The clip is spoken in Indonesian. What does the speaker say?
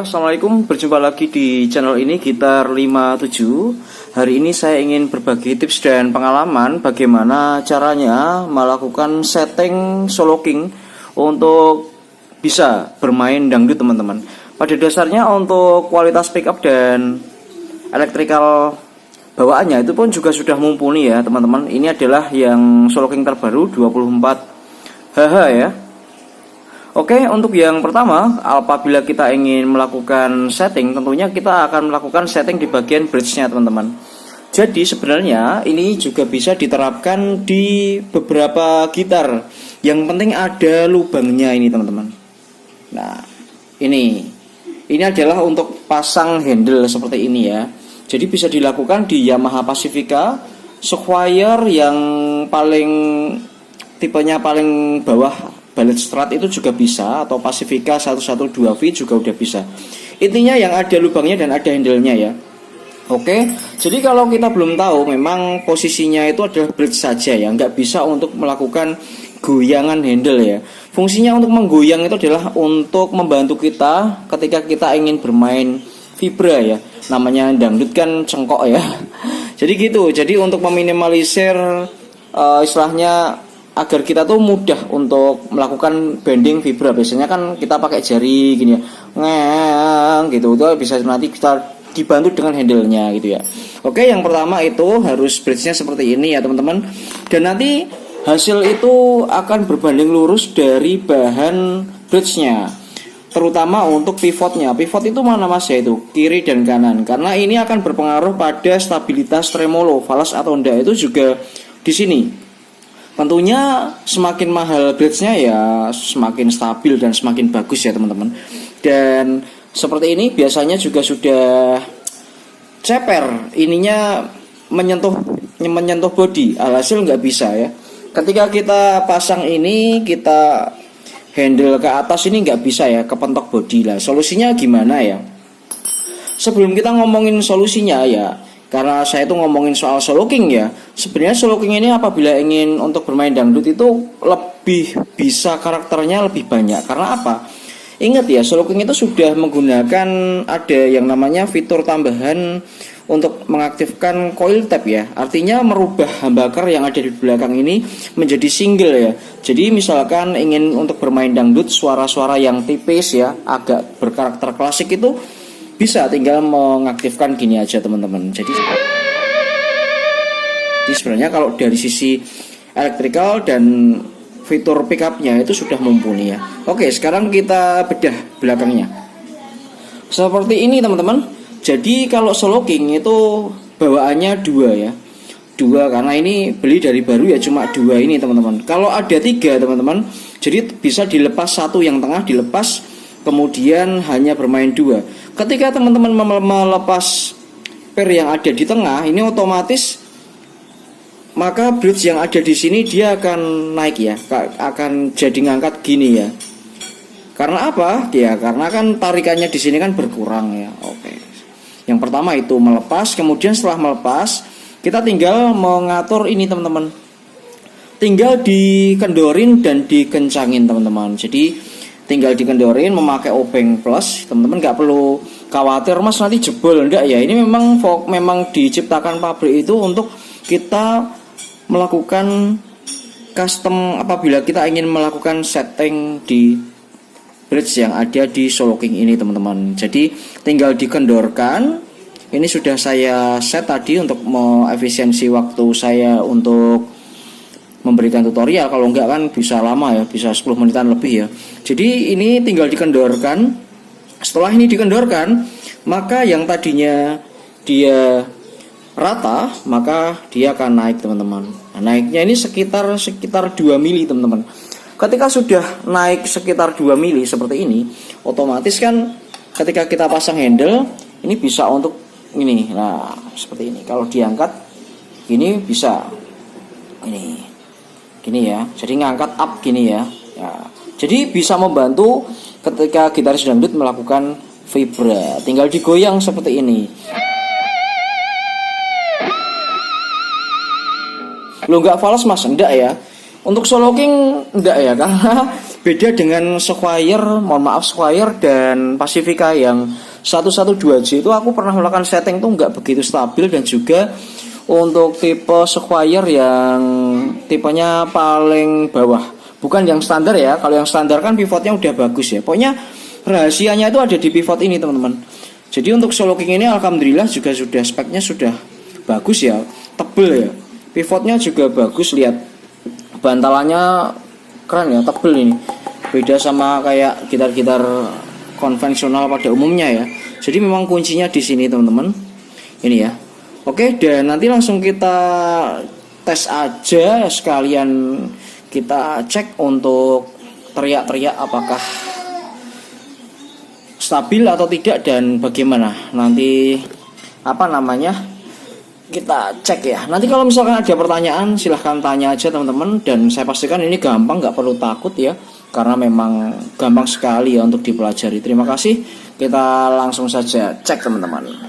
Assalamualaikum, berjumpa lagi di channel ini Gitar 57. Hari ini saya ingin berbagi tips dan pengalaman bagaimana caranya melakukan setting solo king untuk bisa bermain dangdut teman-teman. Pada dasarnya untuk kualitas pickup dan elektrikal bawaannya itu pun juga sudah mumpuni ya teman-teman. Ini adalah yang solo king terbaru 24 HH ya. Oke, untuk yang pertama, apabila kita ingin melakukan setting, tentunya kita akan melakukan setting di bagian bridge-nya teman-teman. Jadi sebenarnya ini juga bisa diterapkan di beberapa gitar. Yang penting ada lubangnya ini teman-teman. Nah, ini adalah untuk pasang handle seperti ini ya. Jadi bisa dilakukan di Yamaha Pacifica, Squire yang paling tipenya paling bawah, Ballet Strat itu juga bisa, atau Pacifica 112V juga udah bisa. Intinya yang ada lubangnya dan ada handle-nya ya. Oke, jadi kalau kita belum tahu, memang posisinya itu adalah bridge saja ya, nggak bisa untuk melakukan goyangan handle ya. Fungsinya untuk menggoyang itu adalah untuk membantu kita ketika kita ingin bermain vibra ya. Namanya dangdut kan cengkok ya. Jadi gitu. Jadi untuk meminimalisir istilahnya agar kita tuh mudah untuk melakukan bending vibra. Biasanya kan kita pakai jari gini ya, ngang gitu. Itu bisa nanti kita dibantu dengan handle-nya gitu ya. Oke, yang pertama itu harus bridge-nya seperti ini ya teman-teman. Dan nanti hasil itu akan berbanding lurus dari bahan bridge-nya. Terutama untuk pivotnya. Pivot itu mana mas ya, itu kiri dan kanan. Karena ini akan berpengaruh pada stabilitas tremolo, falas atau enggak itu juga di sini. Tentunya semakin mahal bridge-nya ya semakin stabil dan semakin bagus ya teman-teman. Dan seperti ini biasanya juga sudah ceper, ininya menyentuh body, alhasil nggak bisa ya. Ketika kita pasang ini, kita handle ke atas ini nggak bisa ya, kepentok body lah. Solusinya gimana ya? Sebelum kita ngomongin solusinya ya, karena saya itu ngomongin soal solo king ya. Sebenarnya solo king ini apabila ingin untuk bermain dangdut itu lebih bisa karakternya lebih banyak. Karena apa? Ingat ya, solo king itu sudah menggunakan ada yang namanya fitur tambahan untuk mengaktifkan coil tap ya. Artinya merubah humbucker yang ada di belakang ini menjadi single ya. Jadi misalkan ingin untuk bermain dangdut suara-suara yang tipis ya, agak berkarakter klasik itu bisa tinggal mengaktifkan gini aja teman-teman. Jadi sebenarnya kalau dari sisi elektrikal dan fitur pickupnya itu sudah mumpuni ya. Oke, sekarang kita bedah belakangnya. Seperti ini teman-teman. Jadi kalau solo king itu bawaannya dua ya. Dua, karena ini beli dari baru ya, cuma dua ini teman-teman. Kalau ada tiga teman-teman, jadi bisa dilepas satu yang tengah, dilepas kemudian hanya bermain dua. Ketika teman-teman melepas pair yang ada di tengah, ini otomatis maka bridge yang ada di sini dia akan naik ya, akan jadi ngangkat gini ya. Karena apa? Ya karena kan tarikannya di sini kan berkurang ya. Oke. Yang pertama itu melepas, kemudian setelah melepas kita tinggal mengatur ini teman-teman. Tinggal dikendorin dan dikencangin teman-teman. Jadi tinggal dikendorin memakai obeng plus, teman-teman nggak perlu khawatir mas nanti jebol, enggak ya. Ini memang diciptakan pabrik itu untuk kita melakukan custom apabila kita ingin melakukan setting di bridge yang ada di solo king ini teman-teman. Jadi tinggal dikendorkan. Ini sudah saya set tadi untuk mengefisiensi waktu saya untuk memberikan tutorial. Kalau enggak kan bisa lama ya, bisa 10 menitan lebih ya. Jadi ini tinggal dikendorkan. Setelah ini dikendorkan, maka yang tadinya dia rata, maka dia akan naik teman-teman. Nah, naiknya ini sekitar 2 mili teman-teman. Ketika sudah naik sekitar 2 mili seperti ini, otomatis kan ketika kita pasang handle ini bisa untuk ini. Nah, seperti ini. Kalau diangkat ini bisa ini. Gini ya, jadi ngangkat up gini ya. Ya. Jadi bisa membantu ketika gitaris dangdut melakukan vibra. Tinggal digoyang seperti ini. Lo nggak falas mas? Enggak ya. Untuk solo king enggak ya, karena Beda dengan Squire, mohon maaf, Squire dan Pacifica yang 112J itu aku pernah melakukan setting tuh nggak begitu stabil, dan juga untuk tipe Squire yang tipenya paling bawah, bukan yang standar ya. Kalau yang standar kan pivotnya udah bagus ya. Pokoknya rahasianya itu ada di pivot ini teman-teman. Jadi untuk Solo King ini alhamdulillah juga sudah speknya sudah bagus ya, tebel ya. Pivotnya juga bagus, lihat bantalannya keren ya, tebel ini. Beda sama kayak gitar-gitar konvensional pada umumnya ya. Jadi memang kuncinya di sini teman-teman. Ini ya. Oke, dan nanti langsung kita tes aja, sekalian kita cek untuk teriak-teriak apakah stabil atau tidak dan bagaimana. Nanti kita cek ya. Nanti kalau misalkan ada pertanyaan silahkan tanya aja teman-teman, dan saya pastikan ini gampang, nggak perlu takut ya, karena memang gampang sekali ya untuk dipelajari. Terima kasih, kita langsung saja cek teman-teman.